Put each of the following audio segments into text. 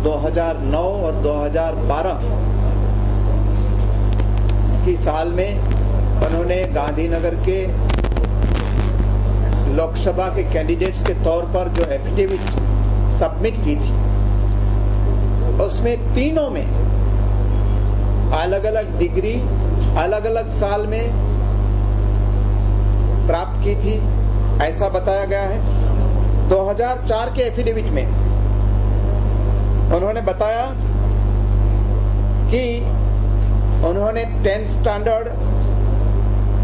2009 और 2012 की साल में उन्होंने गांधीनगर के लोकसभा के कैंडिडेट्स के तौर पर जो एफिडेविट सबमिट की थी, उसमें तीनों में अलग अलग डिग्री अलग अलग साल में प्राप्त की थी, ऐसा बताया गया है। 2004 के एफिडेविट में उन्होंने बताया कि उन्होंने 10th स्टैंडर्ड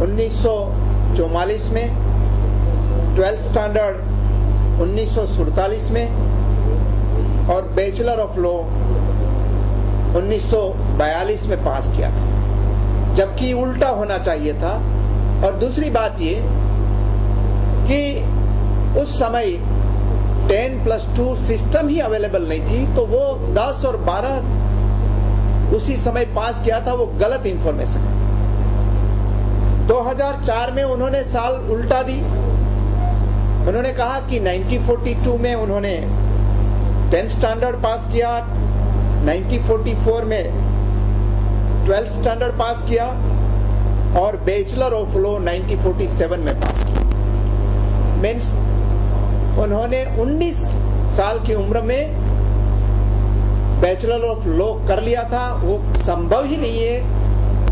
1944 में, 12th स्टैंडर्ड 1947 में और बैचलर ऑफ लॉ 1942 में पास किया था, जबकि उल्टा होना चाहिए था। और दूसरी बात ये कि उस समय 10+2 सिस्टम ही अवेलेबल नहीं थी, तो वो 10 और 12 उसी समय पास किया था, वो गलत इंफॉर्मेशन है। 2004 में उन्होंने साल उल्टा दी। उन्होंने कहा कि 1942 में उन्होंने 10th स्टैंडर्ड पास किया, 1944 में 12th स्टैंडर्ड पास किया और बैचलर ऑफ लॉ 1947 में पास किया। मीन्स उन्होंने 19 साल की उम्र में बैचलर ऑफ लॉ कर लिया था। वो संभव ही नहीं है,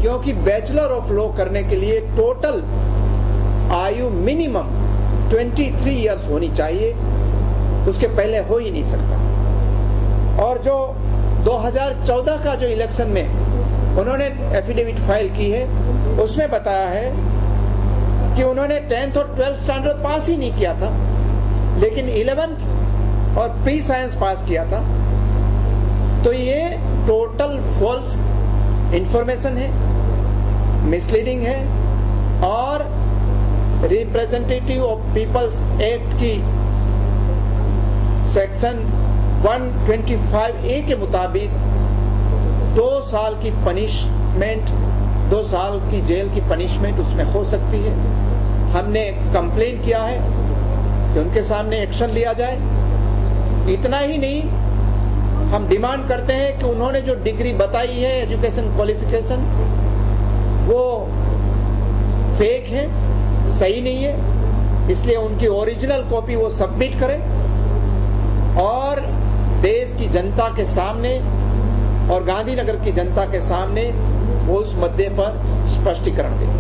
क्योंकि बैचलर ऑफ लॉ करने के लिए टोटल आयु मिनिमम 23 इयर्स होनी चाहिए, उसके पहले हो ही नहीं सकता। और जो 2014 का जो इलेक्शन में उन्होंने एफिडेविट फाइल की है, उसमें बताया है कि उन्होंने 10th और 12th स्टैंडर्ड पास ही नहीं किया था, लेकिन 11th और प्री साइंस पास किया था। तो ये टोटल फॉल्स इंफॉर्मेशन है, मिसलीडिंग है और रिप्रेजेंटेटिव ऑफ पीपल्स एक्ट की सेक्शन 125A के मुताबिक 2 साल की पनिशमेंट, 2 साल की जेल की पनिशमेंट उसमें हो सकती है। हमने कंप्लेन किया है कि उनके सामने एक्शन लिया जाए। इतना ही नहीं, हम डिमांड करते हैं कि उन्होंने जो डिग्री बताई है, एजुकेशन क्वालिफिकेशन, वो फेक है, सही नहीं है। इसलिए उनकी ओरिजिनल कॉपी वो सबमिट करें और देश की जनता के सामने और गांधीनगर की जनता के सामने वो उस मुद्दे पर स्पष्टीकरण दें।